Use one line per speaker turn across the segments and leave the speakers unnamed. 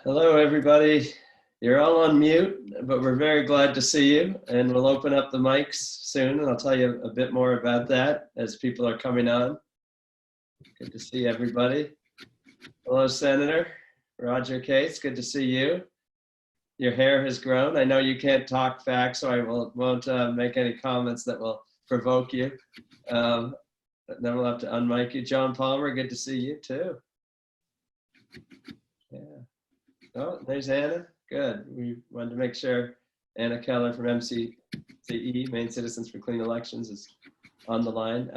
Hello, everybody. You're all on mute, but we're very glad to see you. And we'll open up the mics soon, and I'll tell you a bit more about that as people are coming on. Good to see everybody. Hello, Senator Roger Cates. Good to see you. Your hair has grown. I know you can't talk facts, so I won't make any comments that will provoke you. But then we'll have to unmic you. John Palmer, good to see you too. Yeah. Oh, there's Anna. Good. We wanted to make sure Anna Kellar from MCCE, Maine Citizens for Clean Elections, is on the line.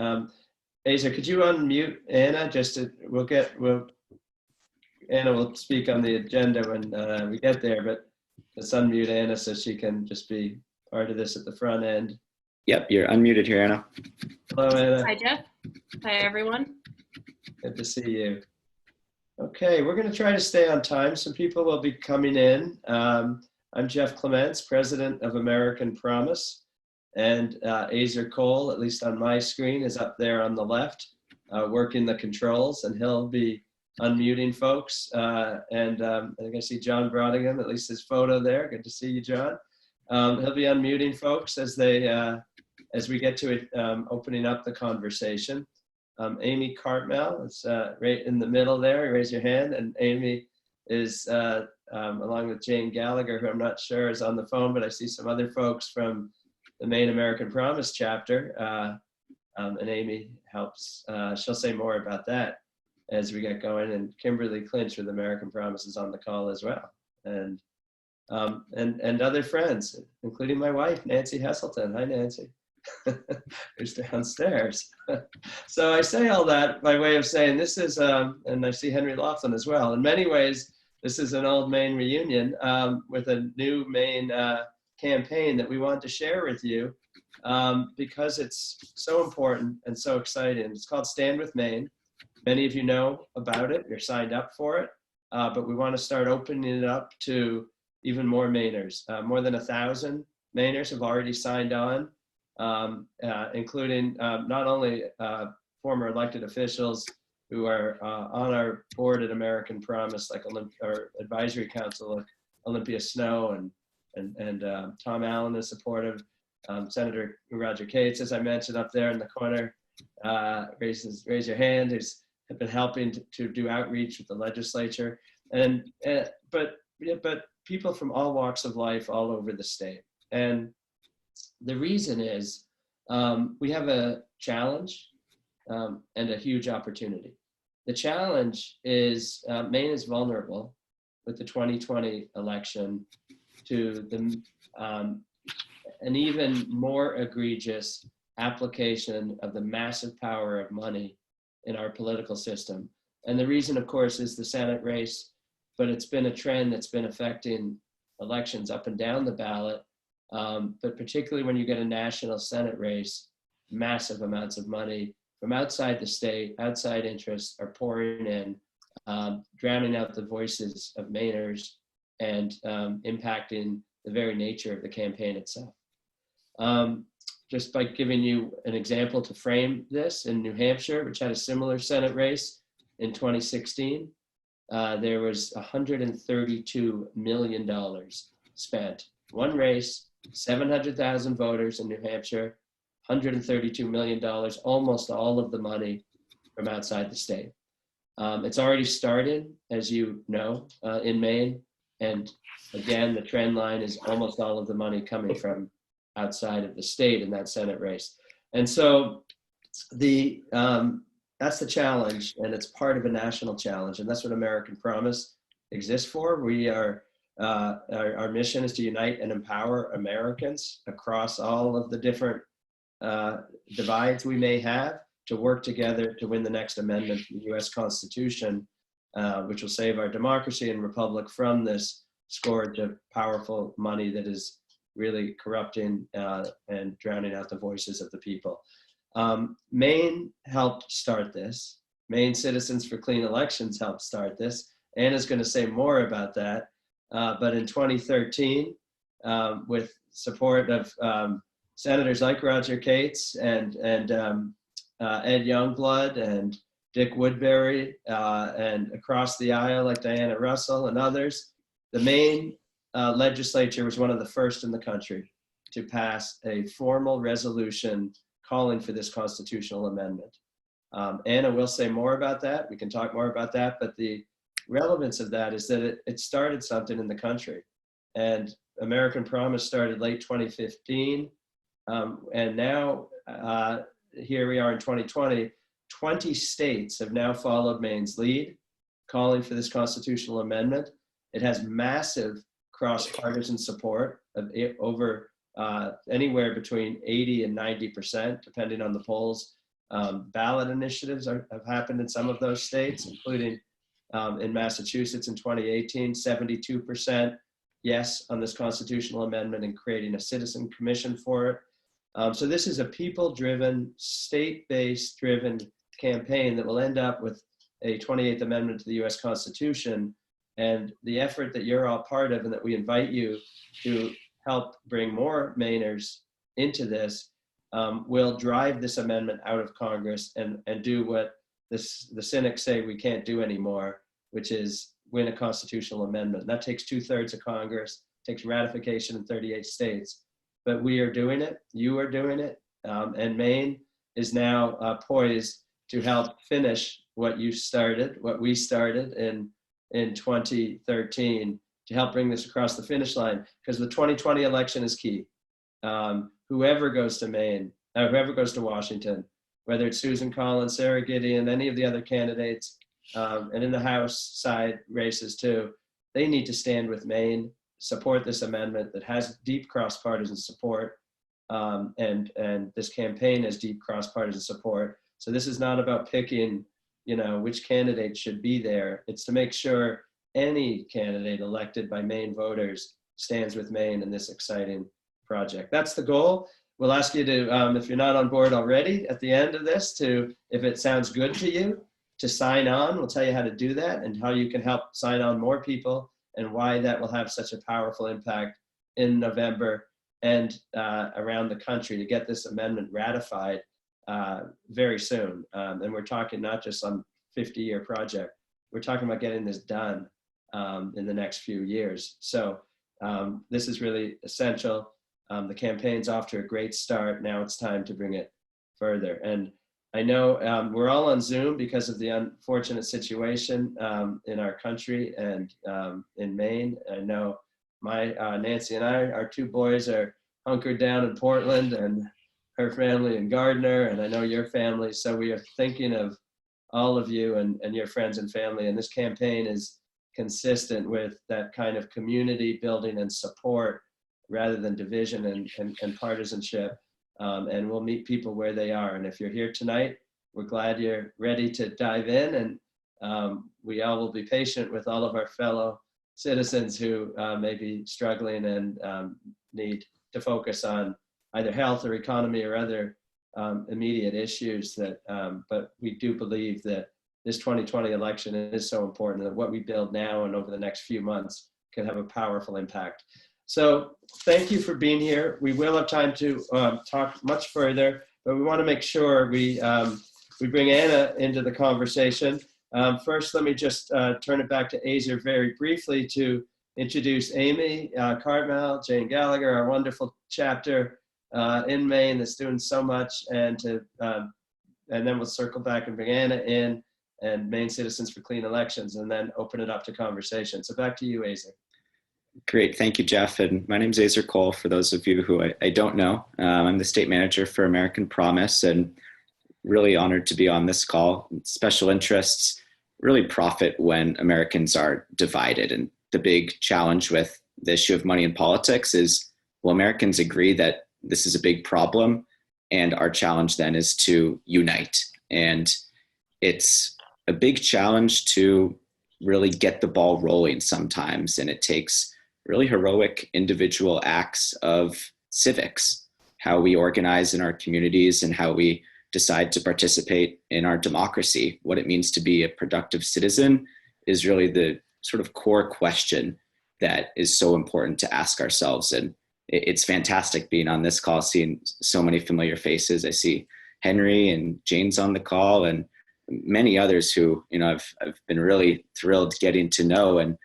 Azor, could you unmute Anna? Anna will speak on the agenda when we get there, but let's unmute Anna so she can just be part of this at the front end.
Yep, you're unmuted here, Anna.
Hello, Anna.
Hi, Jeff. Hi, everyone.
Good to see you. Okay, we're going to try to stay on time. Some people will be coming in. I'm Jeff Clements, president of American Promise, and Azor Cole, at least on my screen, is up there on the left, working the controls, and he'll be unmuting folks. I think I see John Brodigan, at least his photo there. Good to see you, John. He'll be unmuting folks as we get to it, opening up the conversation. Amy Cartmell is right in the middle there. Raise your hand. And Amy is, along with Jane Gallagher, who I'm not sure is on the phone, but I see some other folks from the Maine American Promise chapter. And Amy helps, she'll say more about that as we get going. And Kimberly Clinch with American Promise is on the call as well. And other friends, including my wife, Nancy Heselton. Hi, Nancy. Who's downstairs. So I say all that by way of saying this is, and I see Henry Laughlin as well. In many ways, this is an old Maine reunion with a new Maine campaign that we want to share with you because it's so important and so exciting. It's called Stand With Maine. Many of you know about it. You're signed up for it. But we want to start opening it up to even more Mainers. More than 1,000 Mainers have already signed on. Including not only former elected officials who are on our board at American Promise, like our advisory council, like Olympia Snow and Tom Allen is supportive. Senator Roger Cates, as I mentioned up there in the corner, raise your hand, who's been helping to do outreach with the legislature, but people from all walks of life all over the state. And the reason is we have a challenge and a huge opportunity. The challenge is Maine is vulnerable with the 2020 election to an even more egregious application of the massive power of money in our political system. And the reason, of course, is the Senate race, but it's been a trend that's been affecting elections up and down the ballot. But particularly when you get a national Senate race, massive amounts of money from outside the state, outside interests are pouring in, drowning out the voices of Mainers and impacting the very nature of the campaign itself. Just by giving you an example to frame this, in New Hampshire, which had a similar Senate race in 2016, there was $132 million spent. One race, 700,000 voters in New Hampshire, $132 million, almost all of the money from outside the state. It's already started, as you know, in Maine. And again, the trend line is almost all of the money coming from outside of the state in that Senate race. And so that's the challenge, and it's part of a national challenge. And that's what American Promise exists for. We are, our mission is to unite and empower Americans across all of the different divides we may have to work together to win the next amendment to the US Constitution, which will save our democracy and republic from this scourge of powerful money that is really corrupting and drowning out the voices of the people. Maine helped start this. Maine Citizens for Clean Elections helped start this. Anna's going to say more about that. But in 2013, with support of senators like Roger Cates and Ed Youngblood and Dick Woodbury, and across the aisle like Diana Russell and others, the Maine legislature was one of the first in the country to pass a formal resolution calling for this constitutional amendment. Anna will say more about that. We can talk more about that, but the relevance of that is that it started something in the country. And American Promise started late 2015. And now here we are in 2020, 20 states have now followed Maine's lead, calling for this constitutional amendment. It has massive cross-partisan support of over anywhere between 80 and 90%, depending on the polls. Ballot initiatives have happened in some of those states, including in Massachusetts in 2018, 72% yes on this constitutional amendment and creating a citizen commission for it. So this is a people-driven, state-based driven campaign that will end up with a 28th Amendment to the US Constitution. And the effort that you're all part of and that we invite you to help bring more Mainers into this will drive this amendment out of Congress and do what the cynics say we can't do anymore, which is win a constitutional amendment. That takes 2/3 of Congress, takes ratification in 38 states. But we are doing it, you are doing it, and Maine is now poised to help finish what you started, what we started in 2013, to help bring this across the finish line, because the 2020 election is key. Whoever goes to Maine, whoever goes to Washington, whether it's Susan Collins, Sarah Gideon, any of the other candidates, and in the House side races too, they need to stand with Maine, support this amendment that has deep cross-partisan support, and this campaign has deep cross-partisan support. So this is not about picking, which candidate should be there. It's to make sure any candidate elected by Maine voters stands with Maine in this exciting project. That's the goal. We'll ask you to, if you're not on board already, at the end of this, if it sounds good to you, to sign on. We'll tell you how to do that and how you can help sign on more people and why that will have such a powerful impact in November and around the country to get this amendment ratified very soon. And we're talking not just some 50-year project. We're talking about getting this done in the next few years. So this is really essential. The campaign's off to a great start. Now it's time to bring it further. And I know we're all on Zoom because of the unfortunate situation in our country and in Maine. I know Nancy and our two boys are hunkered down in Portland, and her family in Gardner, and I know your family. So we are thinking of all of you and your friends and family. And this campaign is consistent with that kind of community building and support rather than division and partisanship. And we'll meet people where they are. And if you're here tonight, we're glad you're ready to dive in. And we all will be patient with all of our fellow citizens who may be struggling and need to focus on either health or economy or other immediate issues. But we do believe that this 2020 election is so important that what we build now and over the next few months can have a powerful impact. So thank you for being here. We will have time to talk much further, but we want to make sure we bring Anna into the conversation. First, let me just turn it back to Azor very briefly to introduce Amy Cartmell, Jane Gallagher, our wonderful chapter in Maine that's doing so much, and then we'll circle back and bring Anna in, and Maine Citizens for Clean Elections, and then open it up to conversation. So back to you, Azor.
Great. Thank you, Jeff. And my name is Azor Cole, for those of you who I don't know. I'm the state manager for American Promise, and really honored to be on this call. Special interests really profit when Americans are divided. And the big challenge with the issue of money in politics is, well, Americans agree that this is a big problem, and our challenge then is to unite. And it's a big challenge to really get the ball rolling sometimes, and it takes really heroic individual acts of civics, how we organize in our communities and how we decide to participate in our democracy. What it means to be a productive citizen is really the sort of core question that is so important to ask ourselves. And it's fantastic being on this call, seeing so many familiar faces. I see Henry and Jane's on the call, and many others who, I've been really thrilled getting to know, and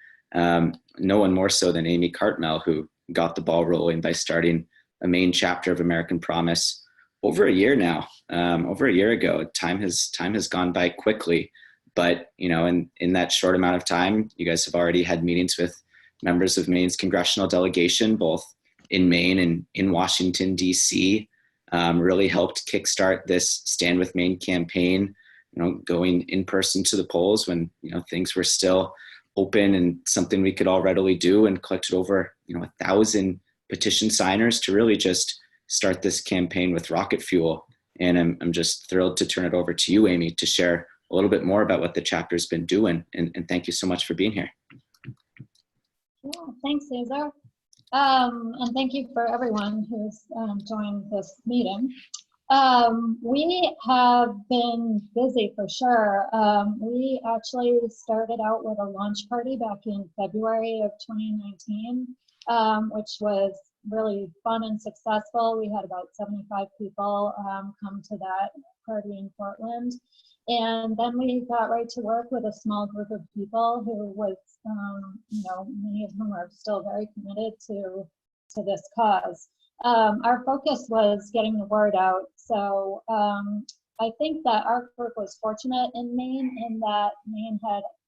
no one more so than Amy Cartmell, who got the ball rolling by starting a Maine chapter of American Promise over a year now. Over a year ago. Time has gone by quickly, but in that short amount of time, you guys have already had meetings with members of Maine's congressional delegation, both in Maine and in Washington, D.C. Really helped kickstart this Stand with Maine campaign, going in person to the polls when, things were still open and something we could all readily do, and collected over, 1,000 petition signers to really just start this campaign with rocket fuel. And I'm just thrilled to turn it over to you, Amy, to share a little bit more about what the chapter's been doing. And thank you so much for being here.
Yeah, thanks, Azor. And thank you for everyone who's joined this meeting. We have been busy for sure. We actually started out with a launch party back in February of 2019, which was really fun and successful. We had about 75 people come to that party in Portland. And then we got right to work with a small group of people who was, many of whom are still very committed to this cause. Our focus was getting the word out. So I think that our group was fortunate in Maine in that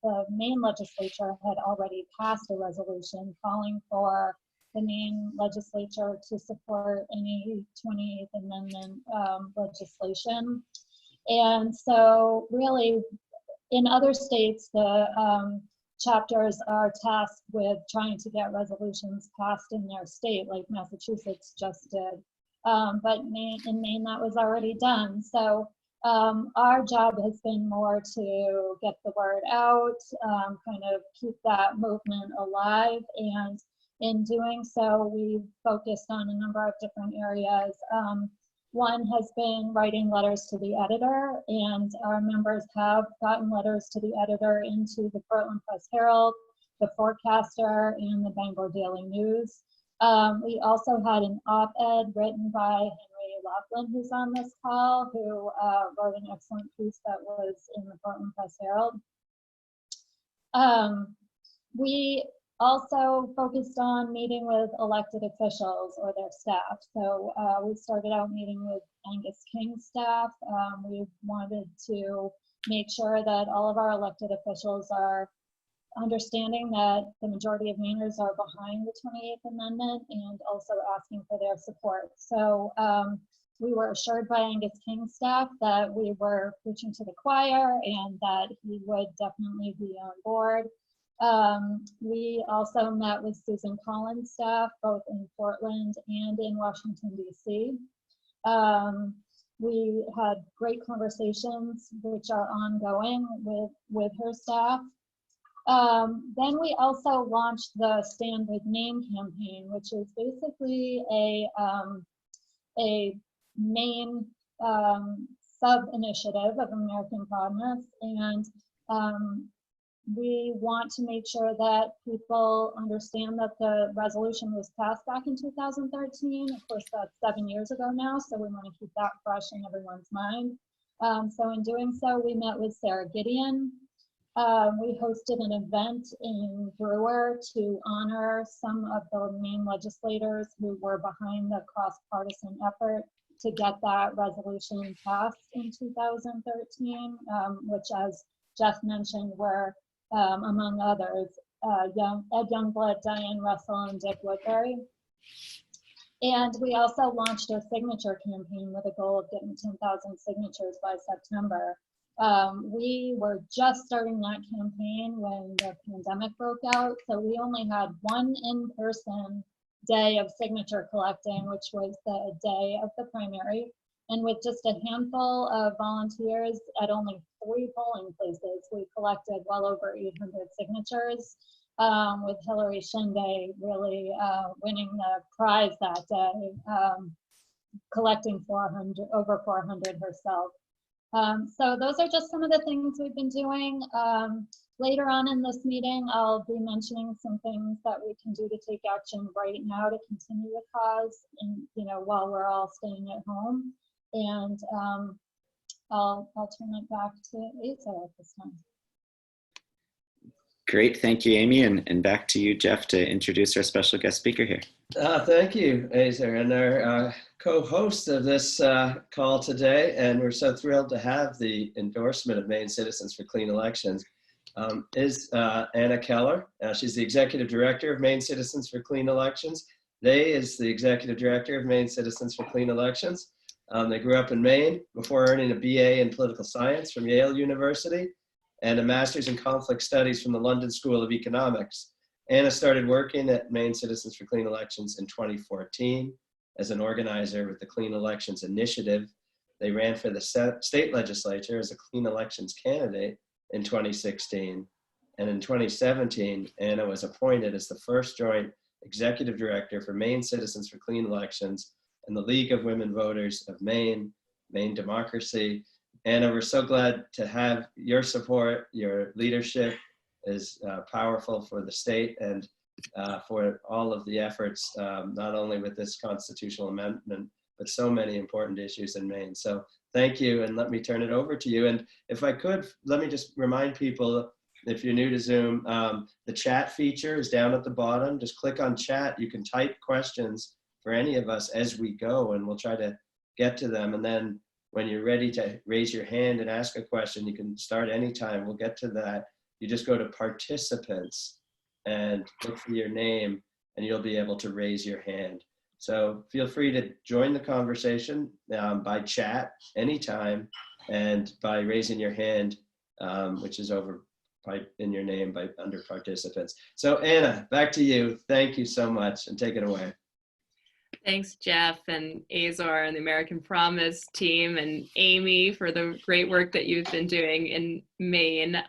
the Maine legislature had already passed a resolution calling for the Maine legislature to support any 28th Amendment legislation. And so really, in other states, the chapters are tasked with trying to get resolutions passed in their state, like Massachusetts just did. But in Maine, that was already done. So our job has been more to get the word out, kind of keep that movement alive. And in doing so, we've focused on a number of different areas. One has been writing letters to the editor, and our members have gotten letters to the editor into the Portland Press Herald, the Forecaster, and the Bangor Daily News. We also had an op-ed written by Henry Laughlin, who's on this call, who wrote an excellent piece that was in the Portland Press Herald. We also focused on meeting with elected officials or their staff. So we started out meeting with Angus King's staff. We wanted to make sure that all of our elected officials are understanding that the majority of Mainers are behind the 28th Amendment and also asking for their support. So we were assured by Angus King's staff that we were preaching to the choir and that he would definitely be on board. We also met with Susan Collins' staff, both in Portland and in Washington, D.C. We had great conversations, which are ongoing with her staff. Then we also launched the Stand with Maine campaign, which is basically a Maine sub-initiative of American Promise. And we want to make sure that people understand that the resolution was passed back in 2013. Of course, that's 7 years ago now, so we want to keep that fresh in everyone's mind. So in doing so, we met with Sarah Gideon. We hosted an event in Brewer to honor some of the Maine legislators who were behind the cross-partisan effort to get that resolution passed in 2013, which, as Jeff mentioned, were among others, Ed Youngblood, Diane Russell, and Dick Woodbury. And we also launched a signature campaign with a goal of getting 10,000 signatures by September. We were just starting that campaign when the pandemic broke out, so we only had one in-person day of signature collecting, which was the day of the primary. And with just a handful of volunteers at only 3 polling places, we collected well over 800 signatures, with Hillary Shinde really winning the prize that day, collecting over 400 herself. So those are just some of the things we've been doing. Later on in this meeting, I'll be mentioning some things that we can do to take action right now to continue the cause, and while we're all staying at home. And I'll turn it back to Azor at this time.
Great, thank you, Amy, and back to you, Jeff, to introduce our special guest speaker here.
Thank you, Azor, and our co-host of this call today. And we're so thrilled to have the endorsement of Maine Citizens for Clean Elections is Anna Kellar. She's the Executive Director of Maine Citizens for Clean Elections. They is the Executive Director of Maine Citizens for Clean Elections. They grew up in Maine before earning a BA in Political Science from Yale University and a Master's in Conflict Studies from the London School of Economics. Anna started working at Maine Citizens for Clean Elections in 2014 as an organizer with the Clean Elections Initiative. They ran for the state legislature as a clean elections candidate in 2016. And in 2017, Anna was appointed as the first joint executive director for Maine Citizens for Clean Elections and the League of Women Voters of Maine, Maine Democracy. Anna, we're so glad to have your support. Your leadership is powerful for the state and for all of the efforts, not only with this constitutional amendment, but so many important issues in Maine. So thank you, and let me turn it over to you. And if I could, let me just remind people, if you're new to Zoom, the chat feature is down at the bottom. Just click on chat. You can type questions for any of us as we go, and we'll try to get to them. And then when you're ready to raise your hand and ask a question, you can start anytime. We'll get to that. You just go to participants and look for your name, and you'll be able to raise your hand. So feel free to join the conversation by chat anytime and by raising your hand, which is over in your name under participants. So Anna, back to you. Thank you so much, and take it away.
Thanks, Jeff and Azor and the American Promise team, and Amy for the great work that you've been doing in Maine.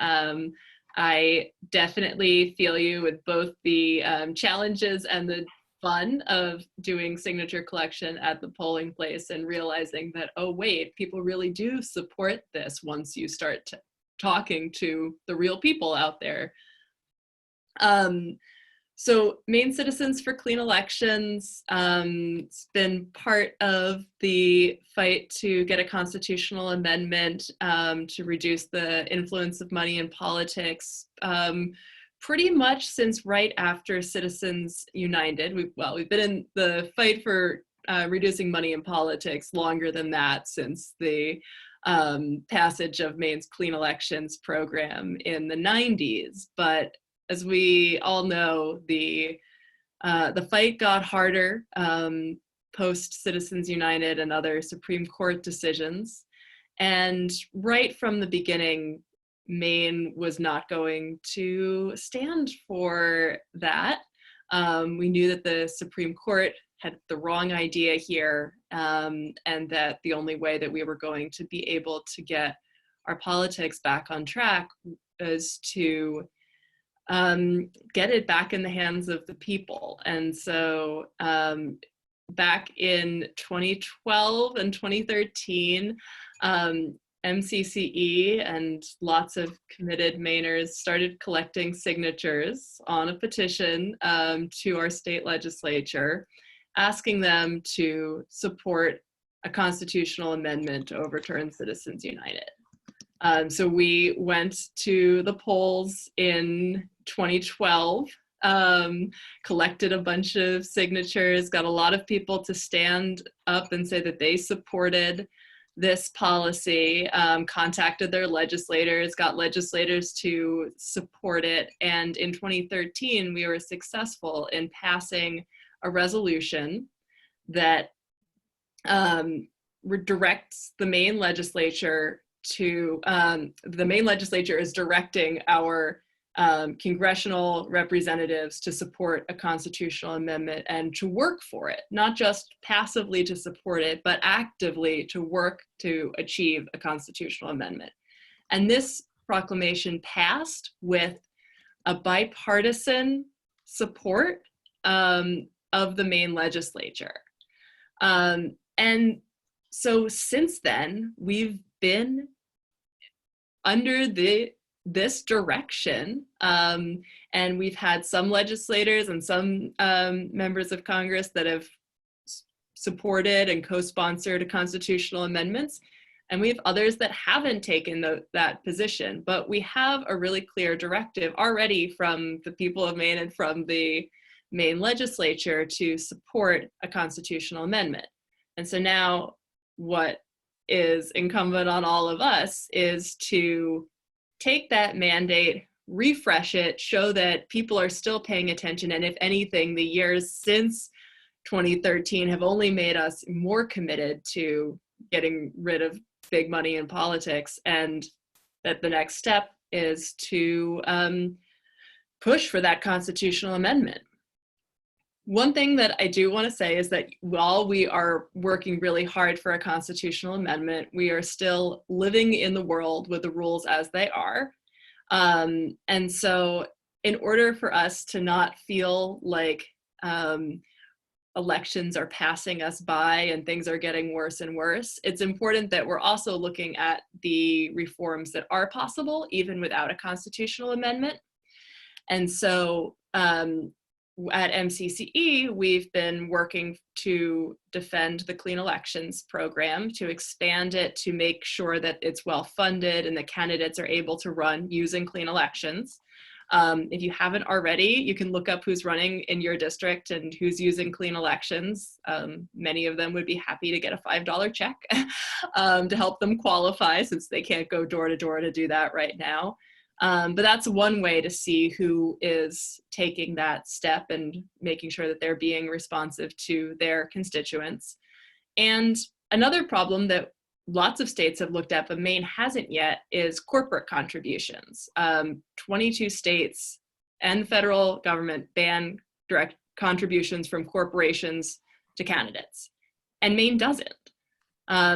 I definitely feel you with both the challenges and the fun of doing signature collection at the polling place and realizing that, oh wait, people really do support this once you start talking to the real people out there. So Maine Citizens for Clean Elections, it's been part of the fight to get a constitutional amendment to reduce the influence of money in politics pretty much since right after Citizens United. We've been in the fight for reducing money in politics longer than that, since the passage of Maine's Clean Elections program in the 90s. But as we all know, the fight got harder post Citizens United and other Supreme Court decisions. And right from the beginning, Maine was not going to stand for that. We knew that the Supreme Court had the wrong idea here, and that the only way that we were going to be able to get our politics back on track was to get it back in the hands of the people. And so back in 2012 and 2013, MCCE and lots of committed Mainers started collecting signatures on a petition to our state legislature, asking them to support a constitutional amendment to overturn Citizens United. So we went to the polls in 2012, collected a bunch of signatures, got a lot of people to stand up and say that they supported this policy, contacted their legislators, got legislators to support it. And in 2013, we were successful in passing a resolution that redirects the Maine legislature to, the Maine legislature is directing our congressional representatives to support a constitutional amendment and to work for it, not just passively to support it, but actively to work to achieve a constitutional amendment. And this proclamation passed with a bipartisan support of the Maine legislature. And so since then, we've been under this direction, and we've had some legislators and some members of Congress that have supported and co-sponsored constitutional amendments, And we have others that haven't taken that position, but we have a really clear directive already from the people of Maine and from the Maine legislature to support a constitutional amendment. And so now what is incumbent on all of us is to take that mandate, refresh it, show that people are still paying attention. And if anything, the years since 2013 have only made us more committed to getting rid of big money in politics, and that the next step is to push for that constitutional amendment. One thing that I do want to say is that while we are working really hard for a constitutional amendment, we are still living in the world with the rules as they are. And so in order for us to not feel like elections are passing us by and things are getting worse and worse, it's important that we're also looking at the reforms that are possible even without a constitutional amendment. And so at MCCE, we've been working to defend the Clean Elections program, to expand it, to make sure that it's well funded and the candidates are able to run using clean elections. If you haven't already, you can look up who's running in your district and who's using clean elections. Many of them would be happy to get a $5 check to help them qualify, since they can't go door to door to do that right now. But that's one way to see who is taking that step and making sure that they're being responsive to their constituents. And another problem that lots of states have looked at, but Maine hasn't yet, is corporate contributions. 22 states and the federal government ban direct contributions from corporations to candidates, and Maine doesn't.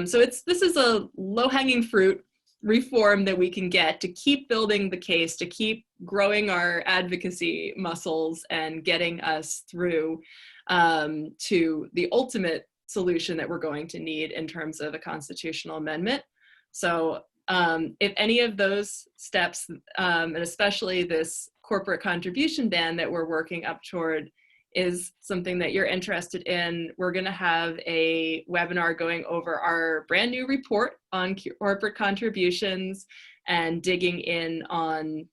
So this is a low-hanging fruit reform that we can get to keep building the case, to keep growing our advocacy muscles and getting us through to the ultimate solution that we're going to need in terms of a constitutional amendment. So if any of those steps, and especially this corporate contribution ban that we're working up toward, is something that you're interested in, we're going to have a webinar going over our brand new report on corporate contributions and digging in on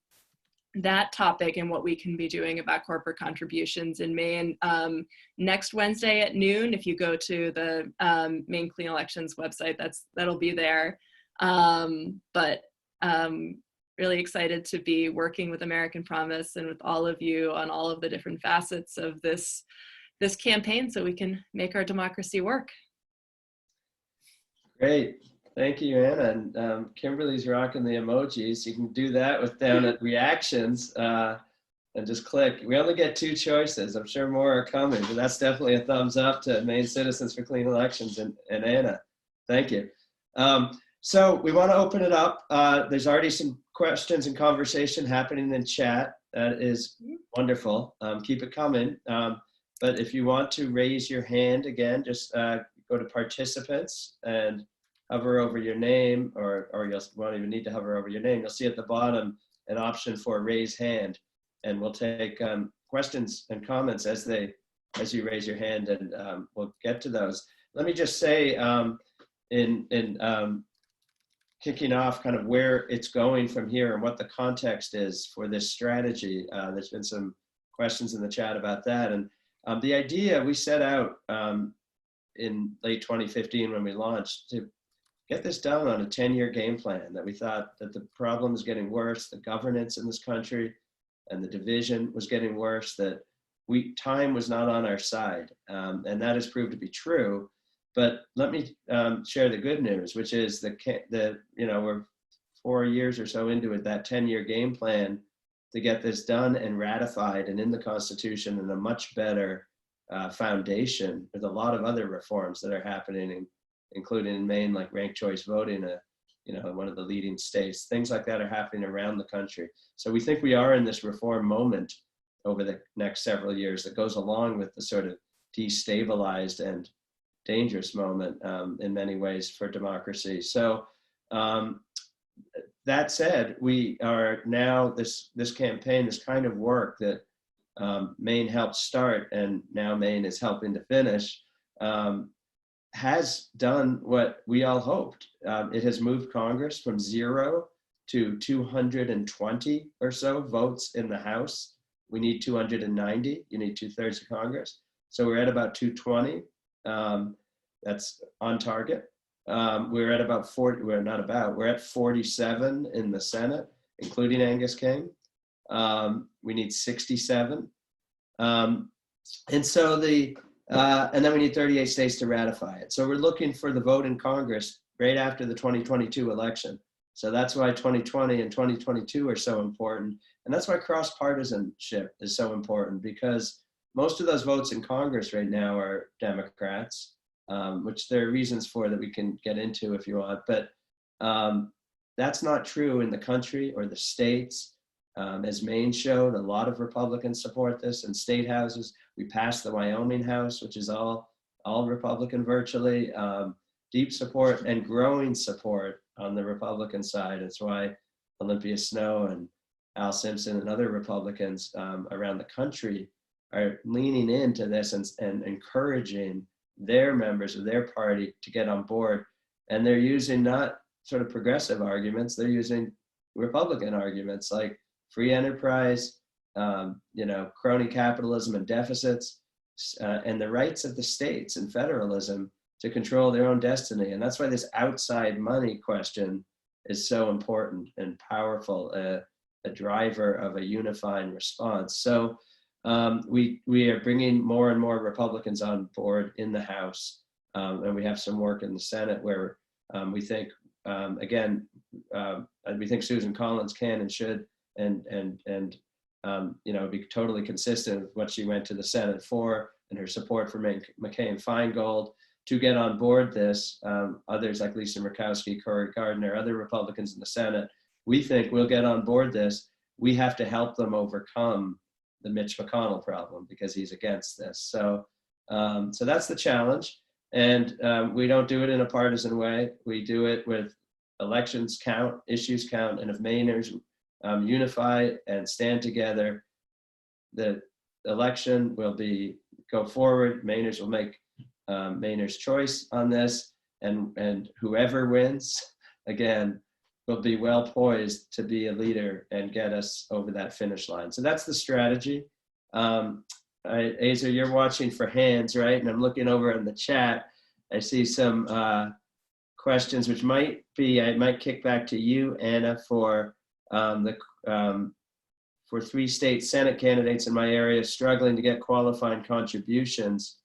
that topic and what we can be doing about corporate contributions in Maine next Wednesday at noon. If you go to the Maine Clean Elections website, that'll be there. Really excited to be working with American Promise and with all of you on all of the different facets of this campaign, so we can make our democracy work.
Great. Thank you, Anna. And Kimberly's rocking the emojis. You can do that down at reactions and just click. We only get 2 choices. I'm sure more are coming, but that's definitely a thumbs up to Maine Citizens for Clean Elections and Anna. Thank you. So we want to open it up. There's already some questions and conversation happening in chat. That is wonderful. Keep it coming. But if you want to raise your hand again, just go to participants and hover over your name, or you won't even need to hover over your name. You'll see at the bottom an option for raise hand, and we'll take questions and comments as you raise your hand, and we'll get to those. Let me just say, kicking off kind of where it's going from here and what the context is for this strategy. There's been some questions in the chat about that. And the idea we set out in late 2015 when we launched to get this done on a 10-year game plan, that we thought that the problem was getting worse, the governance in this country and the division was getting worse, that time was not on our side. And that has proved to be true. But let me share the good news, which is we're 4 years or so into it, that 10-year game plan to get this done and ratified and in the Constitution, and a much better foundation with a lot of other reforms that are happening, including in Maine, like ranked choice voting, one of the leading states. Things like that are happening around the country. So we think we are in this reform moment over the next several years that goes along with the sort of destabilized and dangerous moment in many ways for democracy. So that said, we are now this campaign, this kind of work that Maine helped start and now Maine is helping to finish, has done what we all hoped. It has moved Congress from 0 to 220 or so votes in the House. We need 290. You need 2/3 of Congress. So we're at about 220. That's on target. We're at about 40. We're at 47 in the Senate, including Angus King. We need 67. And so and then we need 38 states to ratify it. So we're looking for the vote in Congress right after the 2022 election. So that's why 2020 and 2022 are so important. And that's why cross-partisanship is so important, because most of those votes in Congress right now are Democrats, which there are reasons for that we can get into if you want. But that's not true in the country or the states. As Maine showed, a lot of Republicans support this in state houses. We passed the Wyoming House, which is all Republican virtually. Deep support and growing support on the Republican side. That's why Olympia Snowe and Al Simpson and other Republicans around the country are leaning into this and encouraging their members of their party to get on board. And they're using not sort of progressive arguments, they're using Republican arguments like free enterprise, crony capitalism and deficits, and the rights of the states and federalism to control their own destiny. And that's why this outside money question is so important and powerful, a driver of a unifying response. So we are bringing more and more Republicans on board in the House, and we have some work in the Senate where we think, we think Susan Collins can and should and be totally consistent with what she went to the Senate for and her support for McCain-Feingold to get on board this. Others like Lisa Murkowski, Cory Gardner, other Republicans in the Senate, we think will get on board this. We have to help them overcome the Mitch McConnell problem because he's against this. So that's the challenge. And we don't do it in a partisan way. We do it with elections count, issues count, and if Mainers unify and stand together, the election will go forward. Mainers will make Mainers' choice on this, and whoever wins, again, will be well poised to be a leader and get us over that finish line. So that's the strategy. Azor, you're watching for hands, right? And I'm looking over in the chat. I see some questions, which I might kick back to you, Anna, for 3 state Senate candidates in my area struggling to get qualifying contributions.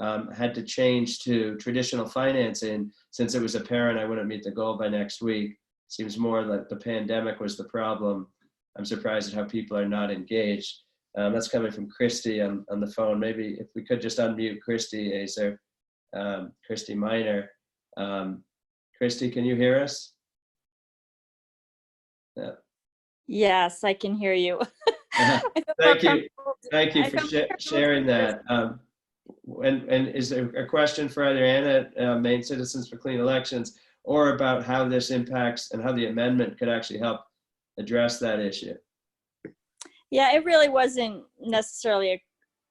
Had to change to traditional financing since it was apparent I wouldn't meet the goal by next week. Seems more like the pandemic was the problem. I'm surprised at how people are not engaged. That's coming from Christy on the phone. Maybe if we could just unmute Christy, Azor, Christy Miner. Christy, can you hear us? Yeah.
Yes, I can hear you.
Thank you. Thank you for sharing that. And is there a question for either Anna, Maine Citizens for Clean Elections, or about how this impacts and how the amendment could actually help address that issue?
Yeah, it really wasn't necessarily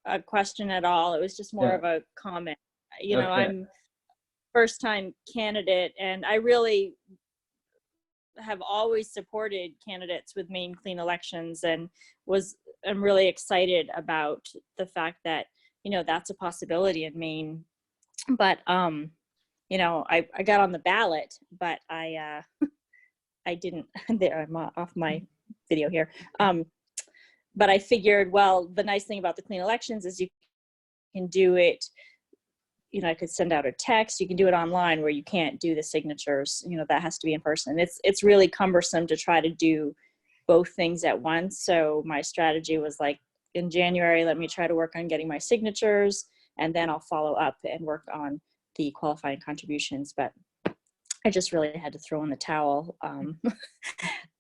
a question at all. It was just more of a comment. Okay. I'm first-time candidate, and I really have always supported candidates with Maine Clean Elections, and I'm really excited about the fact that that's a possibility in Maine. But I got on the ballot, but I didn't. There, I'm off my video here. But I figured, well, the nice thing about the Clean Elections is you can do it. I could send out a text. You can do it online where you can't do the signatures. That has to be in person. It's really cumbersome to try to do both things at once. So my strategy was like, in January, let me try to work on getting my signatures, and then I'll follow up and work on the qualifying contributions. But I just really had to throw in the towel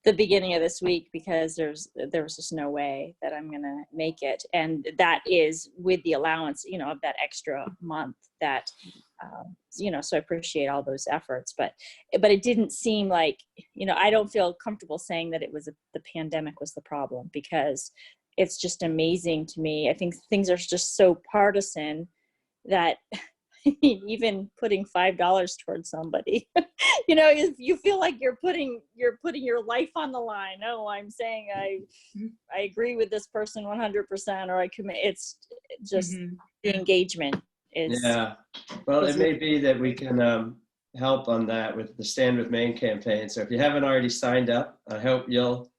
the beginning of this week because there was just no way that I'm gonna make it, and that is with the allowance, of that extra month. That, so I appreciate all those efforts, but it didn't seem like, I don't feel comfortable saying that it was the pandemic was the problem, because it's just amazing to me. I think things are just so partisan that even putting $5 towards somebody. You know, if you feel like you're putting your life on the line. No, I'm saying I agree with this person 100%, or I commit. It's just the engagement is.
Yeah. Well, it may be that we can help on that with the Stand With Maine campaign. So if you haven't already signed up, I hope you'll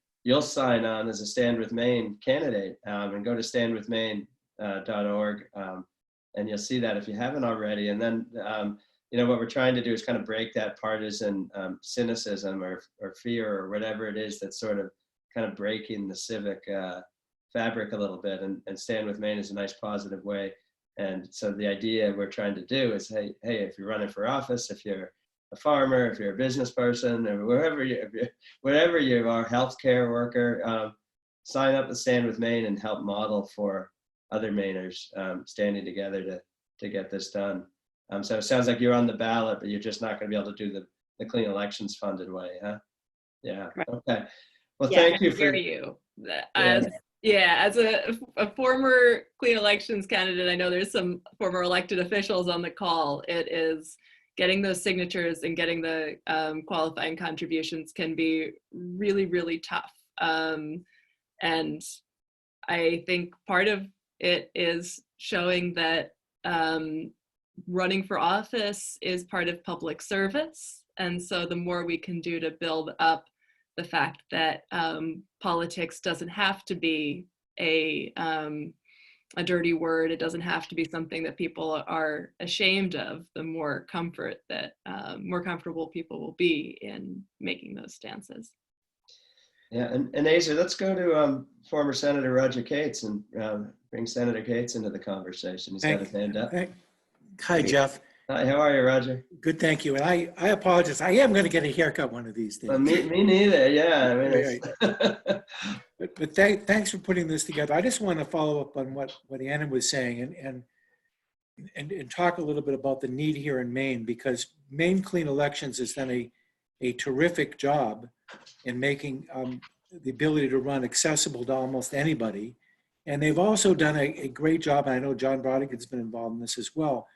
sign on as a Stand With Maine candidate, and go to standwithmaine.org, and you'll see that if you haven't already. And then what we're trying to do is kind of break that partisan cynicism or fear or whatever it is that's sort of kind of breaking the civic fabric a little bit. And Stand With Maine is a nice positive way. And so the idea we're trying to do is, hey, if you're running for office, if you're a farmer, if you're a business person, or wherever you are, healthcare worker, sign up with Stand With Maine and help model for other Mainers standing together to get this done. So it sounds like you're on the ballot, but you're just not going to be able to do the clean elections funded way, huh? Yeah.
Right.
Okay. Well,
Yeah,
thank you
I
for
hear you. As a former clean elections candidate, I know there's some former elected officials on the call. It is getting those signatures and getting the qualifying contributions can be really, really tough. And I think part of it is showing that running for office is part of public service. And so the more we can do to build up the fact that politics doesn't have to be a dirty word, it doesn't have to be something that people are ashamed of, the more comfortable people will be in making those stances.
Yeah, and Azor, let's go to former Senator Roger Cates and bring Senator Cates into the conversation. He's got his hand up.
Hi, Jeff.
Hi, how are you, Roger?
Good, thank you. And I apologize. I am going to get a haircut one of these days.
Me neither. Yeah, I mean,
but thanks for putting this together. I just want to follow up on what Anna was saying and talk a little bit about the need here in Maine, because Maine Clean Elections has done a terrific job in making the ability to run accessible to almost anybody. And they've also done a great job, and I know John Brodigan's been involved in this as well,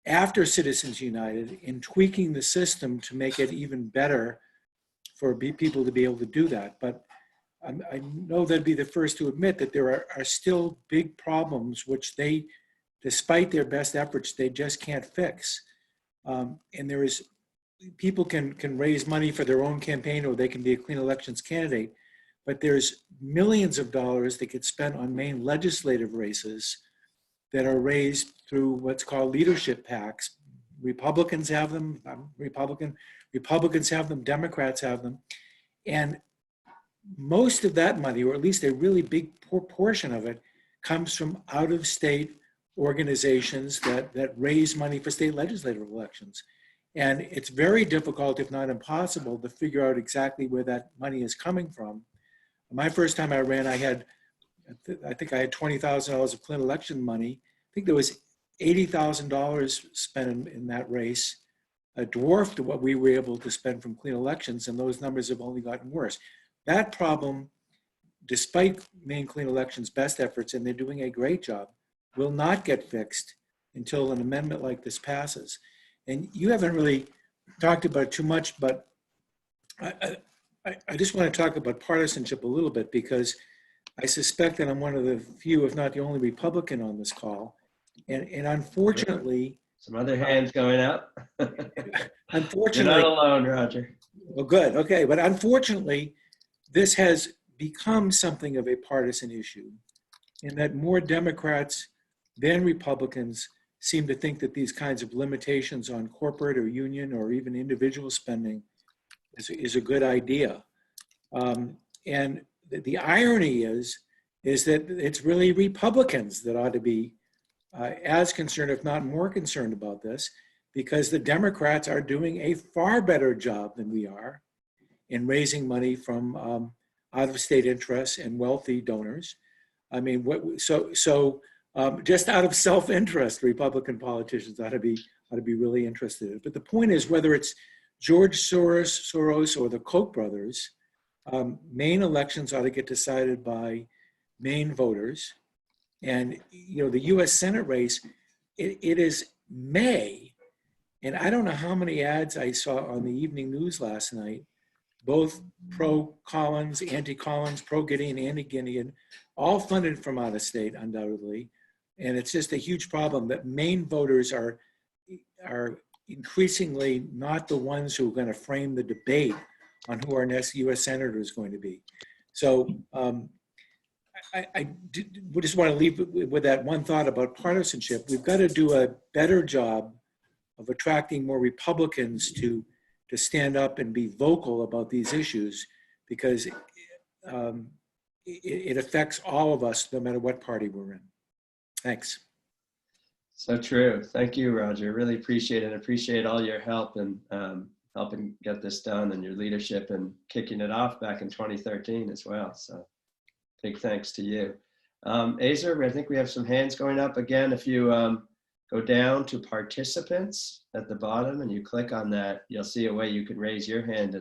after Citizens United, in tweaking the system to make it even better for people to be able to do that. But I know they'd be the first to admit that there are still big problems which they, despite their best efforts, they just can't fix. And there is, people can raise money for their own campaign, or they can be a clean elections candidate, but there's millions of dollars that get spent on Maine legislative races that are raised through what's called leadership PACs. Republicans have them, Republicans have them, Democrats have them. And most of that money, or at least a really big portion of it, comes from out-of-state organizations that raise money for state legislative elections. And it's very difficult, if not impossible, to figure out exactly where that money is coming from. My first time I ran, I think I had $20,000 of clean election money. I think there was $80,000 spent in that race, dwarfed what we were able to spend from clean elections, and those numbers have only gotten worse. That problem, despite Maine Clean Elections' best efforts, and they're doing a great job, will not get fixed until an amendment like this passes. And you haven't really talked about it too much, but I just want to talk about partisanship a little bit, because I suspect that I'm one of the few, if not the only Republican on this call. And unfortunately,
some other hands going up.
Unfortunately,
you're not alone, Roger.
Well, good. Okay. But unfortunately, this has become something of a partisan issue, in that more Democrats than Republicans seem to think that these kinds of limitations on corporate or union or even individual spending is a good idea. And the irony is that it's really Republicans that ought to be as concerned, if not more concerned about this, because the Democrats are doing a far better job than we are in raising money from out-of-state interests and wealthy donors. I mean, just out of self-interest, Republican politicians ought to be really interested in it. But the point is, whether it's George Soros or the Koch brothers, Maine elections ought to get decided by Maine voters. And the U.S. Senate race, it is May, and I don't know how many ads I saw on the evening news last night, both pro-Collins, anti-Collins, pro-Gideon, anti-Gideon, all funded from out of state, undoubtedly. And it's just a huge problem that Maine voters are increasingly not the ones who are going to frame the debate on who our next U.S. Senator is going to be. So I just want to leave with that one thought about partisanship. We've got to do a better job of attracting more Republicans to stand up and be vocal about these issues, because it affects all of us, no matter what party we're in. Thanks.
So true. Thank you, Roger. Really appreciate it. Appreciate all your help in helping get this done, and your leadership and kicking it off back in 2013 as well. So big thanks to you. Azor, I think we have some hands going up again. If you go down to participants at the bottom and you click on that, you'll see a way you can raise your hand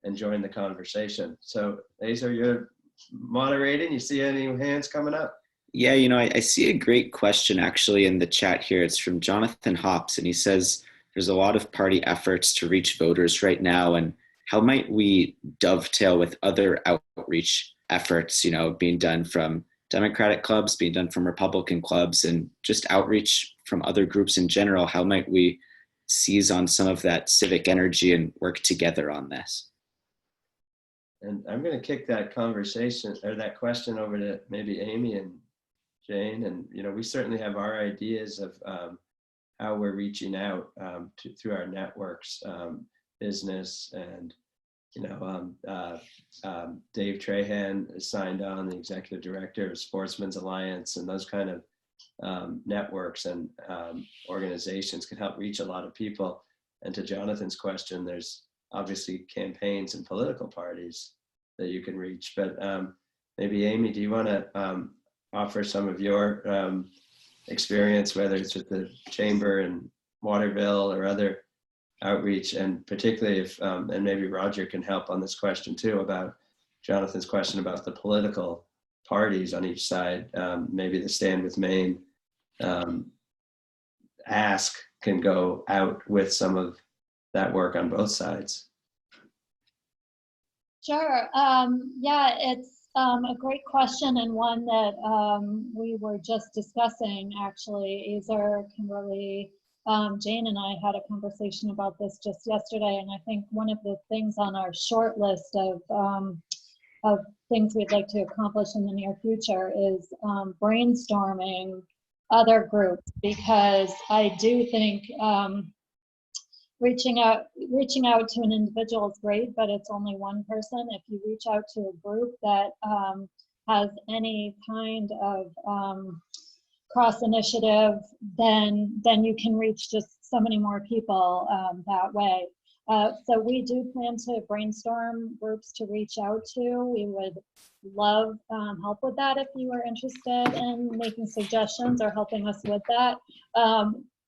and join the conversation. So Azor, you're moderating. You see any hands coming up?
Yeah, I see a great question actually in the chat here. It's from Jonathan Hops, and he says, there's a lot of party efforts to reach voters right now, and how might we dovetail with other outreach efforts, being done from Democratic clubs, being done from Republican clubs, and just outreach from other groups in general? How might we seize on some of that civic energy and work together on this?
And I'm going to kick that conversation or that question over to maybe Amy and Jane. And, we certainly have our ideas of how we're reaching out through our networks, business, and, Dave Trahan is signed on, the executive director of Sportsman's Alliance, and those kind of networks and organizations can help reach a lot of people. And to Jonathan's question, there's obviously campaigns and political parties that you can reach. But maybe Amy, do you want to offer some of your experience, whether it's with the chamber in Waterville or other outreach, and particularly if, and maybe Roger can help on this question too, about Jonathan's question about the political parties on each side. Maybe the Stand With Maine ask can go out with some of that work on both sides.
Sure. Yeah, it's a great question, and one that we were just discussing, actually. Azor, Kimberly, Jane and I had a conversation about this just yesterday, and I think one of the things on our short list of things we'd like to accomplish in the near future is brainstorming other groups, because I do think reaching out to an individual is great, but it's only one person. If you reach out to a group that has any kind of cross initiative, then you can reach just so many more people that way. So we do plan to brainstorm groups to reach out to. We would love help with that if you are interested in making suggestions or helping us with that.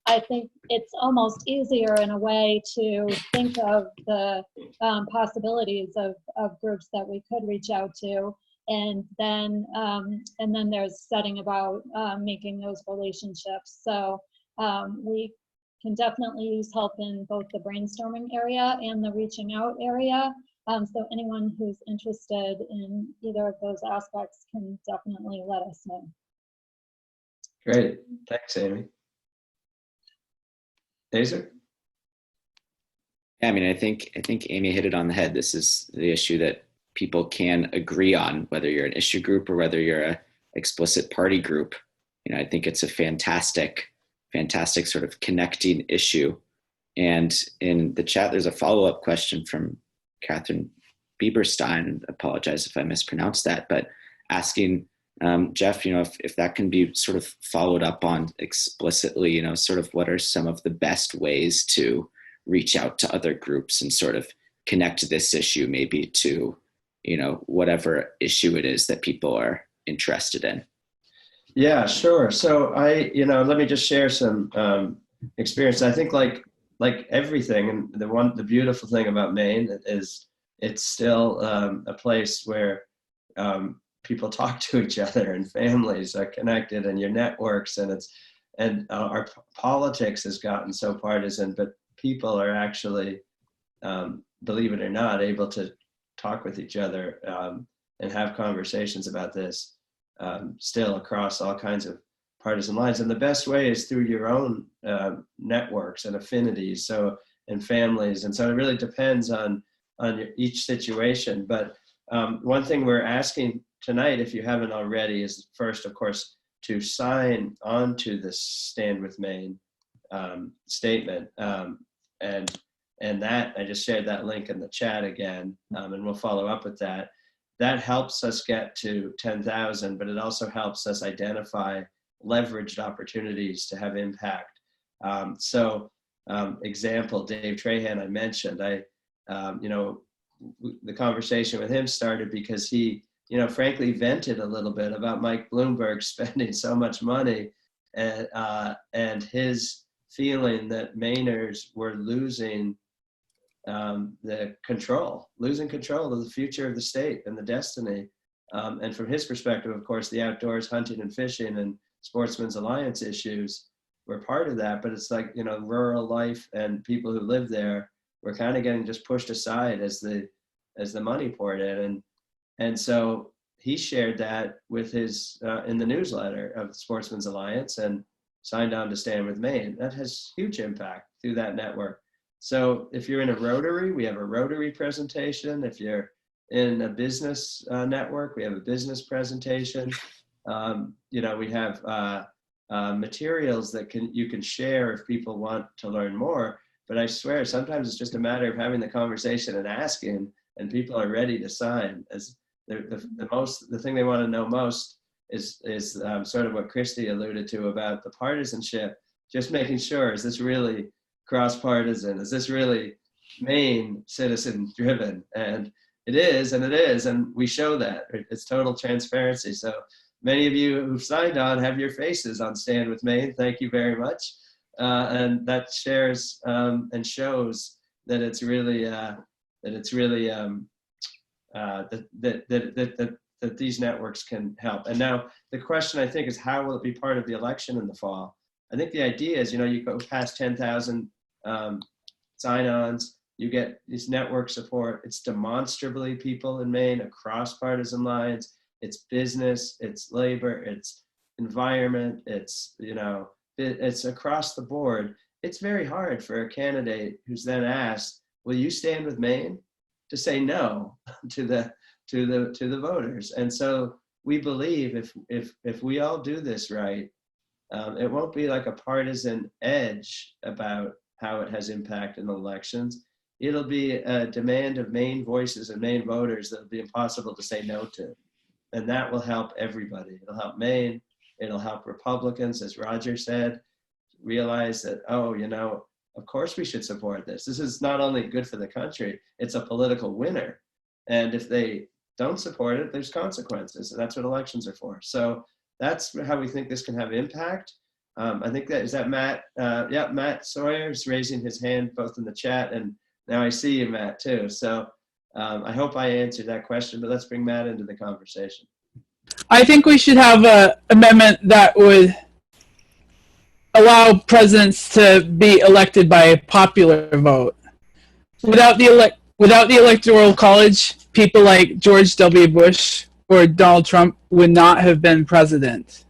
I think it's almost easier in a way to think of the possibilities of groups that we could reach out to, and then there's setting about making those relationships. So we can definitely use help in both the brainstorming area and the reaching out area. So anyone who's interested in either of those aspects can definitely let us know.
Great, thanks, Amy. Azor?
Yeah, I think Amy hit it on the head. This is the issue that people can agree on, whether you're an issue group or whether you're a explicit party group. I think it's a fantastic sort of connecting issue. And in the chat, there's a follow-up question from Catherine Bieberstein. I apologize if I mispronounced that, but asking Jeff, if that can be sort of followed up on explicitly, sort of what are some of the best ways to reach out to other groups and sort of connect this issue maybe to, whatever issue it is that people are interested in.
Yeah, sure. So let me just share some experience. I think like everything, and the beautiful thing about Maine is it's still a place where people talk to each other and families are connected, and your networks, and our politics has gotten so partisan, but people are actually, believe it or not, able to talk with each other and have conversations about this still across all kinds of partisan lines. And the best way is through your own networks and affinities, and families. And so it really depends on each situation. But one thing we're asking tonight, if you haven't already, is first, of course, to sign on to this Stand with Maine statement. And that, I just shared that link in the chat again, and we'll follow up with that. That helps us get to 10,000, but it also helps us identify leveraged opportunities to have impact. Example, Dave Trahan, I mentioned, the conversation with him started because he, frankly vented a little bit about Mike Bloomberg spending so much money and his feeling that Mainers were losing losing control of the future of the state and the destiny. And from his perspective, of course, the outdoors, hunting and fishing and Sportsmen's Alliance issues were part of that. But it's like, rural life and people who live there were kind of getting just pushed aside as the money poured in. And so he shared that with his, in the newsletter of the Sportsmen's Alliance and signed on to Stand with Maine. That has huge impact through that network. So if you're in a Rotary, we have a Rotary presentation. If you're in a business network, we have a business presentation. We have materials that you can share if people want to learn more. But I swear, sometimes it's just a matter of having the conversation and asking, and people are ready to sign. As the thing they want to know most is sort of what Christy alluded to about the partisanship. Just making sure, is this really cross-partisan? Is this really Maine citizen-driven? And it is, and we show that. It's total transparency. So many of you who've signed on have your faces on Stand with Maine. Thank you very much. And that shares and shows that it's really that these networks can help. And now the question, I think, is how will it be part of the election in the fall? I think the idea is, you go past 10,000 sign-ons, you get this network support. It's demonstrably people in Maine across partisan lines. It's business, it's labor, it's environment, it's across the board. It's very hard for a candidate who's then asked, "Will you stand with Maine?" to say no to the voters. And so we believe if we all do this right, it won't be like a partisan edge about how it has impact in the elections. It'll be a demand of Maine voices and Maine voters that'll be impossible to say no to. And that will help everybody. It'll help Maine. It'll help Republicans, as Roger said, realize that, of course we should support this. This is not only good for the country, it's a political winner. And if they don't support it, there's consequences. And that's what elections are for. So that's how we think this can have impact. I think is that Matt? Matt Sawyer is raising his hand both in the chat, and now I see you, Matt, too. So I hope I answered that question, but let's bring Matt into the conversation.
I think we should have an amendment that would allow presidents to be elected by a popular vote. Without the Electoral College, people like George W. Bush or Donald Trump would not have been president.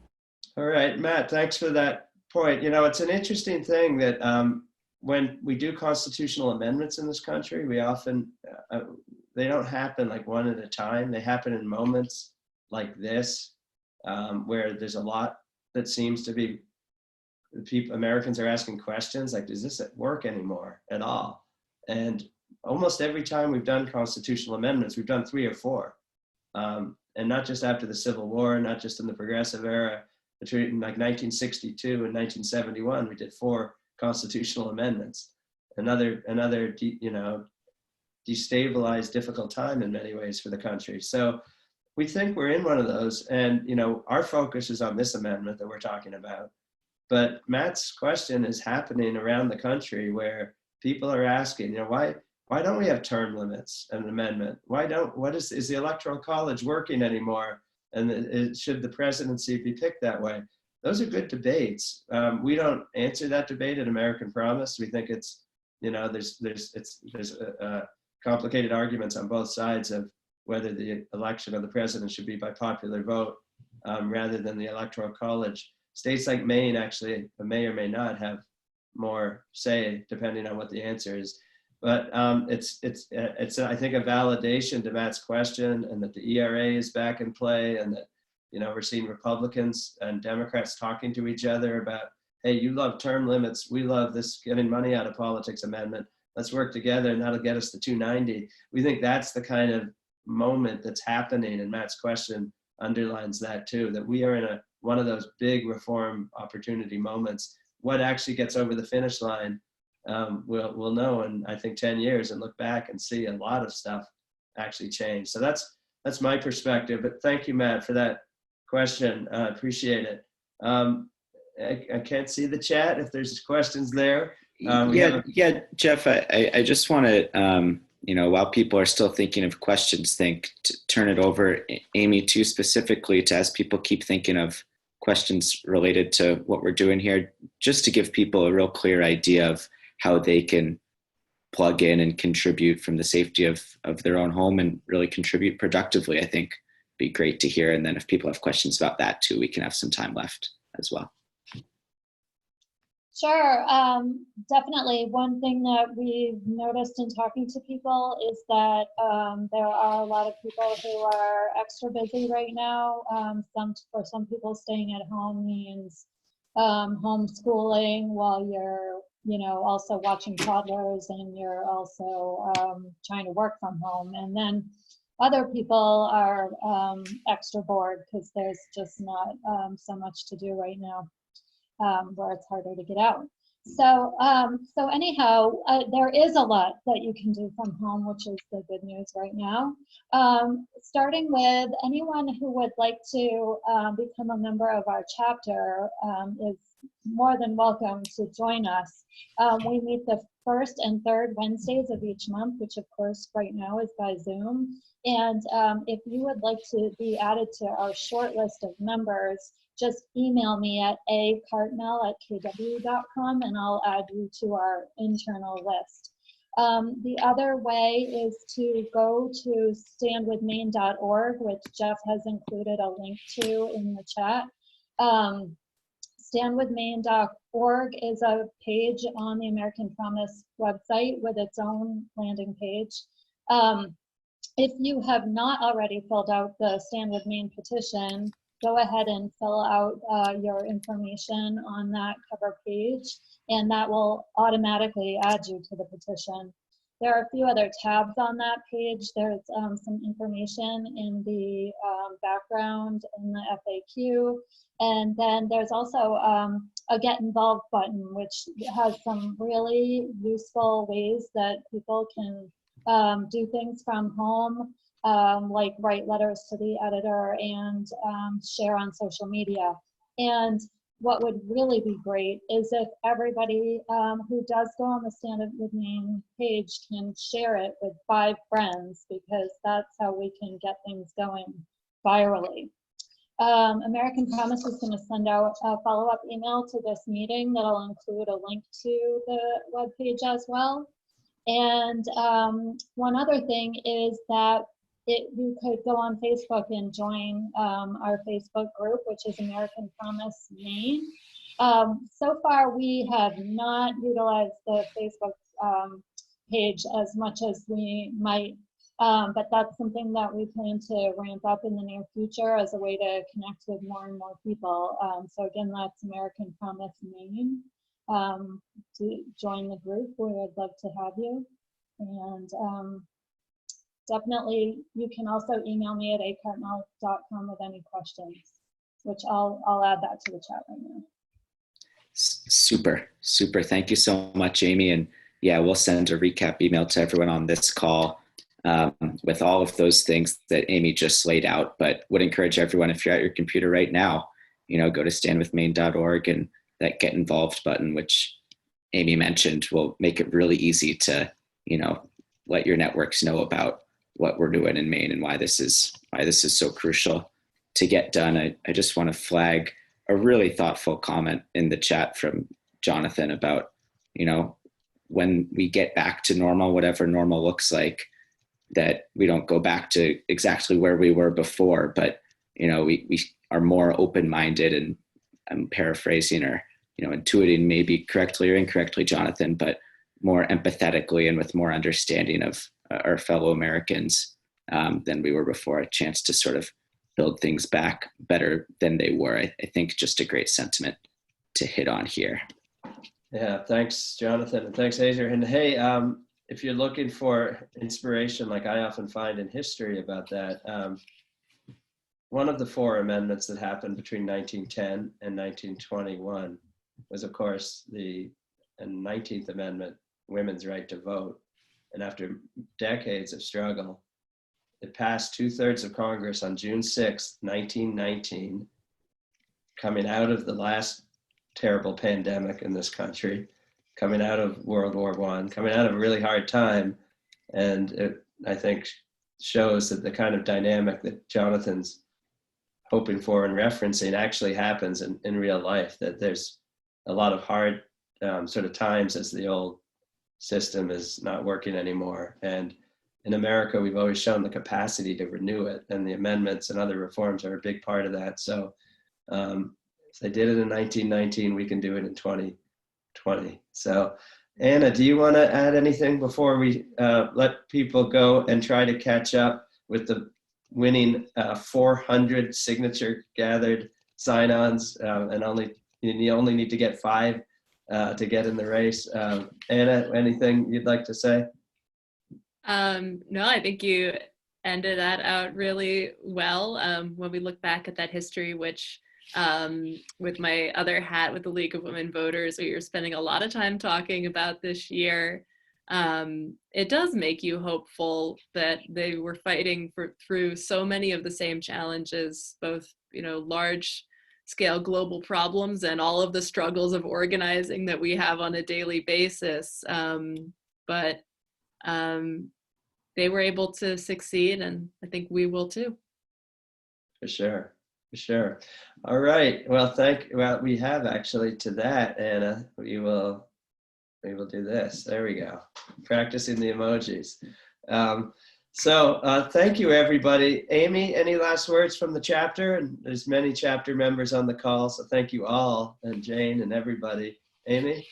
All right, Matt, thanks for that point. It's an interesting thing that when we do constitutional amendments in this country, we often, they don't happen like one at a time. They happen in moments like this, where there's a lot that seems to be, Americans are asking questions like, does this work anymore at all? And almost every time we've done constitutional amendments, we've done 3 or 4. And not just after the Civil War, not just in the Progressive era, between like 1962 and 1971, we did 4 constitutional amendments. Another destabilized, difficult time in many ways for the country. So we think we're in one of those, and our focus is on this amendment that we're talking about. But Matt's question is happening around the country where people are asking, why don't we have term limits and an amendment? Is the Electoral College working anymore? And should the presidency be picked that way? those are good debates. We don't answer that debate at American Promise. We think it's, there's complicated arguments on both sides of whether the election of the president should be by popular vote rather than the Electoral College. States like Maine actually may or may not have more say depending on what the answer is. But it's I think a validation to Matt's question, and that the ERA is back in play, and that we're seeing Republicans and Democrats talking to each other about, hey, you love term limits, we love this getting money out of politics amendment. Let's work together, and that'll get us to 290. We think that's the kind of moment that's happening, and Matt's question underlines that too, that we are in one of those big reform opportunity moments. What actually gets over the finish line, we'll know in, I think, 10 years and look back and see a lot of stuff actually change. So that's my perspective, but thank you, Matt, for that question. I appreciate it. I can't see the chat if there's questions there.
Yeah, Jeff, I just want to, while people are still thinking of questions, to turn it over, Amy, too, specifically as people keep thinking of questions related to what we're doing here, just to give people a real clear idea of how they can plug in and contribute from the safety of their own home and really contribute productively. I think be great to hear. And then if people have questions about that too, we can have some time left as well.
Sure, definitely. One thing that we've noticed in talking to people is that there are a lot of people who are extra busy right now. For some people, staying at home means homeschooling while you're, also watching toddlers, and you're also trying to work from home. And then other people are extra bored because there's just not so much to do right now. Where it's harder to get out. So anyhow, there is a lot that you can do from home, which is the good news right now. Starting with anyone who would like to become a member of our chapter is more than welcome to join us. We meet the first and third Wednesdays of each month, which of course right now is by Zoom. And if you would like to be added to our short list of members, just email me at acartmell@kw.com and I'll add you to our internal list. The other way is to go to standwithmaine.org, which Jeff has included a link to in the chat. Standwithmaine.org is a page on the American Promise website with its own landing page. If you have not already filled out the Stand With Maine petition, go ahead and fill out your information on that cover page, and that will automatically add you to the petition. There are a few other tabs on that page. There's some information in the background in the FAQ, and then there's also a Get Involved button, which has some really useful ways that people can do things from home, like write letters to the editor and share on social media. And what would really be great is if everybody who does go on the Stand With Maine page can share it with 5 friends, because that's how we can get things going virally. American Promise is going to send out a follow-up email to this meeting that'll include a link to the webpage as well. And one other thing is that you could go on Facebook and join our Facebook group, which is American Promise Maine. So far, we have not utilized the Facebook page as much as we might, but that's something that we plan to ramp up in the near future as a way to connect with more and more people. So again, that's American Promise Maine. To join the group, we would love to have you. And definitely, you can also email me at acartmell.com with any questions, which I'll add that to the chat right now.
Super. Thank you so much, Amy. And yeah, we'll send a recap email to everyone on this call with all of those things that Amy just laid out. But would encourage everyone, if you're at your computer right now, go to standwithmaine.org, and that Get Involved button, which Amy mentioned, will make it really easy to, let your networks know about what we're doing in Maine and why this is so crucial to get done. I just want to flag a really thoughtful comment in the chat from Jonathan about, when we get back to normal, whatever normal looks like, that we don't go back to exactly where we were before, but, we are more open-minded, and I'm paraphrasing or, intuiting maybe correctly or incorrectly, Jonathan, but more empathetically and with more understanding of our fellow Americans than we were before, a chance to sort of build things back better than they were. I think just a great sentiment to hit on here.
Yeah, thanks, Jonathan, and thanks, Azor. And hey, if you're looking for inspiration, like I often find in history about that, one of the 4 amendments that happened between 1910 and 1921 was, of course, the 19th Amendment, women's right to vote. And after decades of struggle, it passed 2/3 of Congress on June 6th, 1919, coming out of the last terrible pandemic in this country, coming out of World War I, coming out of a really hard time. And it, I think, shows that the kind of dynamic that Jonathan's hoping for and referencing actually happens in real life, that there's a lot of hard sort of times as the old system is not working anymore. And in America, we've always shown the capacity to renew it, and the amendments and other reforms are a big part of that. So if they did it in 1919, we can do it in 2020. So Anna, do you want to add anything before we let people go and try to catch up with the winning 400 signature gathered sign-ons, and you only need to get 5 to get in the race? Anna, anything you'd like to say?
No, I think you ended that out really well. When we look back at that history, which with my other hat with the League of Women Voters, we were spending a lot of time talking about this year, it does make you hopeful that they were fighting through so many of the same challenges, both, large scale global problems and all of the struggles of organizing that we have on a daily basis. But they were able to succeed, and I think we will too.
For sure, for sure. All right. Well, we have actually to that, Anna. We will do this. There we go. Practicing the emojis. So thank you, everybody. Amy, any last words from the chapter? And there's many chapter members on the call, so thank you all, and Jane and everybody. Amy?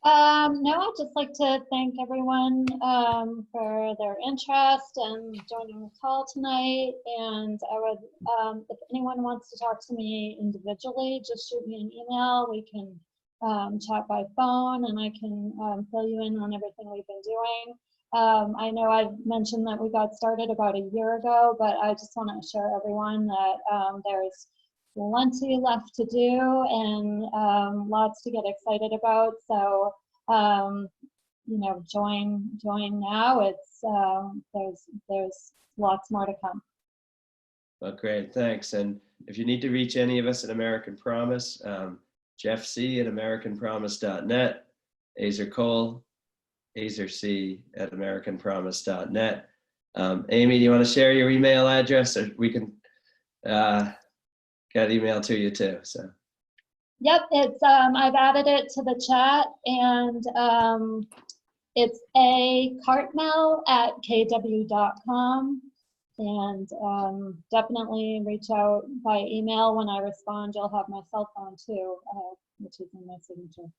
No, I'd just like to thank everyone for their interest and joining the call tonight. And I would, if anyone wants to talk to me individually, just shoot me an email. We can chat by phone, and I can fill you in on everything we've been doing. I know I've mentioned that we got started about a year ago, but I just want to assure everyone that there's plenty left to do and lots to get excited about. So, join now. It's there's lots more to come.
Well, great, thanks. And if you need to reach any of us at American Promise, Jeff C. at AmericanPromise.net, Azor Cole, Azor C. at AmericanPromise.net. Amy, do you want to share your email address, or we can get email to you too? So.
Yep, it's I've added it to the chat, and it's Cartmell at kw.com, and definitely reach out by email. When I respond, you'll have my cell phone too, which is in my signature.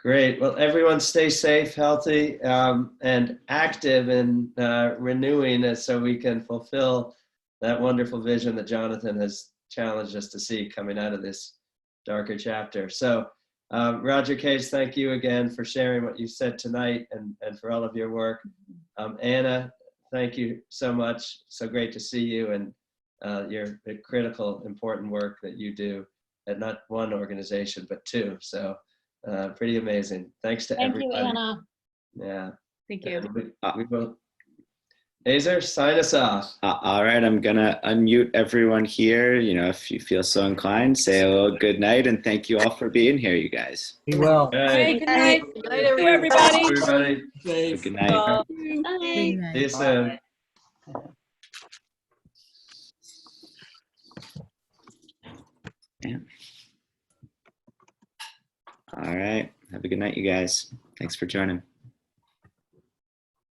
Great. Well, everyone stay safe, healthy, and active in renewing it, so we can fulfill that wonderful vision that Jonathan has challenged us to see coming out of this darker chapter. So Roger Case, thank you again for sharing what you said tonight, and for all of your work. Anna, thank you so much. So great to see you, and your critical, important work that you do at not one organization, but 2. So pretty amazing. Thanks to everybody.
Thank you, Anna.
Yeah.
Thank you.
We will. Azor, sign us off.
All right, I'm gonna unmute everyone here. If you feel so inclined, say a little good night, and thank you all for being here, you guys.
Be well.
Hey, good night. Good night, everybody.
Good night.
See you soon.
All right. Have a good night, you guys. Thanks for joining.